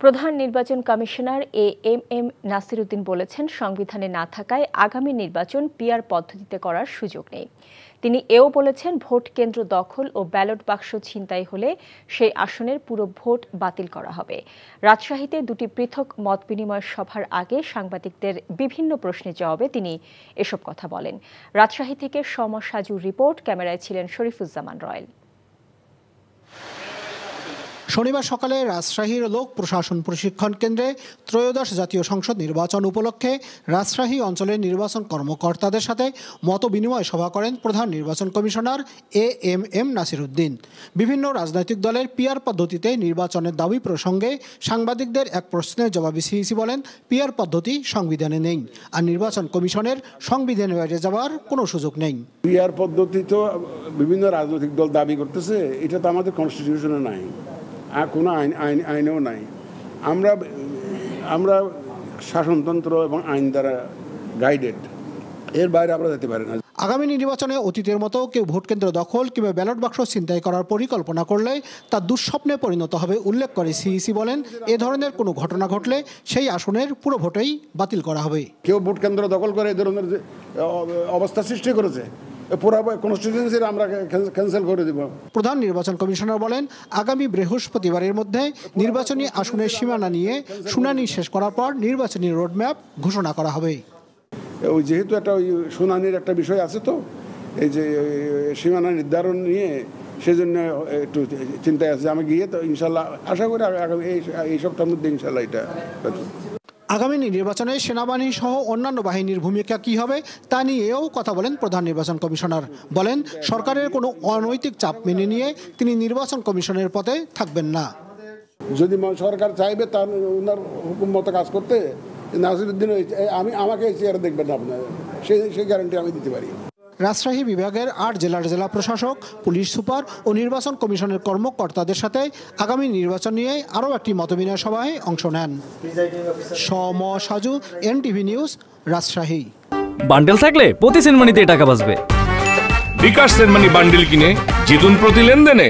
প্রধান নির্বাচন commissioner AMM Nasir Uddin বলেছেন, সংবিধানে না থাকায় আগামী নির্বাচন পিআর পদ্ধতিতে করার সুযোগ নেই। তিনি এও বলেছেন, ভোট কেন্দ্র দখল ও ব্যালট বাক্স ছিনতাই হলে সেই আসনের পুরো ভোট বাতিল করা হবে। রাজশাহীতে দুটি পৃথক মতবিনিময় সভার আগে সাংবাদিকদের বিভিন্ন প্রশ্নের জবাবে তিনি এসব কথা বলেন। রাজশাহী থেকে সমর সাজুর রিপোর্ট, ক্যামেরায় ছিলেন শরীফুজ্জামান রয়েল। শনিবার সকালে রাজশাহীর লোক প্রশাসন প্রশিক্ষণ কেন্দ্রে ত্রয়োদশ জাতীয় সংসদ নির্বাচন উপলক্ষে রাজশাহী অঞ্চলের নির্বাচন কর্মকর্তাদের সাথে মতবিনিময় সভা করেন প্রধান নির্বাচন কমিশনার এএমএম নাসির উদ্দিন। বিভিন্ন রাজনৈতিক দলের পিআর পদ্ধতিতে নির্বাচনের দাবি প্রসঙ্গে সাংবাদিকদের এক প্রশ্নের জবাবে সিইসি বলেন, পিআর পদ্ধতি সংবিধানে নেই, আর নির্বাচন কমিশনের সংবিধানের বাইরে যাওয়ার কোনো সুযোগ নেই। পিআর পদ্ধতি তো বিভিন্ন রাজনৈতিক দল দাবি করতেছে, এটা তো আমাদের কনস্টিটিউশনে নাই, আর কোনো আইনেও নাই। আমরা শাসনতন্ত্র এবং আইন দ্বারা গাইডেড, এর বাইরে আমরা যেতে পারি না। আগামী নির্বাচনে অতীতের মতো কেউ ভোটকেন্দ্র দখল কিংবা ব্যালট বাক্স ছিনতাই করার পরিকল্পনা করলে তা দুঃস্বপ্নে পরিণত হবে উল্লেখ করে সিইসি বলেন, এ ধরনের কোনো ঘটনা ঘটলে সেই আসনের পুরো ভোটেই বাতিল করা হবে। কেউ ভোটকেন্দ্র দখল করে এ ধরনের অবস্থা সৃষ্টি করেছে, পুরো কনস্টিটিউয়েন্সি আমরা ক্যান্সেল করে দিব। প্রধান নির্বাচন কমিশনার বলেন, আগামী বৃহস্পতিবারের মধ্যে নির্বাচনী আসনের সীমানা নিয়ে শুনানি শেষ করার পর নির্বাচনী রোডম্যাপ ঘোষণা করা হবে। ওই যেহেতু একটা ওই শুনানির একটা বিষয় আছে, তো এই যে সীমানা নির্ধারণ নিয়ে সেজন্য একটু চিন্তায় আছে। আমি গিয়ে তো ইনশাল্লাহ আশা করি এই সপ্তাহের মধ্যে ইনশাল্লাহ এটা। আগামী নির্বাচনে সেনাবাহিনী সহ অন্যান্য বাহিনীর ভূমিকা কি হবে তা নিয়েও কথা বলেন প্রধান নির্বাচন কমিশনার। বলেন, সরকারের কোনো অনৈতিক চাপ মেনে নিয়ে তিনি নির্বাচন কমিশনের পদে থাকবেন না। যদি সরকার চাইবে তার ওনার হুকুম মতো কাজ করতে, নাসির উদ্দিন আমাকে চেয়ারে দেখবেন না, আপনার সেই গ্যারান্টি আমি দিতে পারি। রাজশাহী বিভাগের 8 জেলার জেলা প্রশাসক, পুলিশ সুপার ও নির্বাচন কমিশনের কর্মকর্তাদের সাথে আগামী নির্বাচন নিয়ে আরও একটি মতবিনিময় সভায় অংশ নেন। Samar Saju, NTV news, Rajshahi. Bundle থাকলে প্রতি সেনমানিতে টাকা বাঁচবে। বিকাশ সেনমানি বান্ডেল কিনে জিতুন প্রতি লেনদেনে।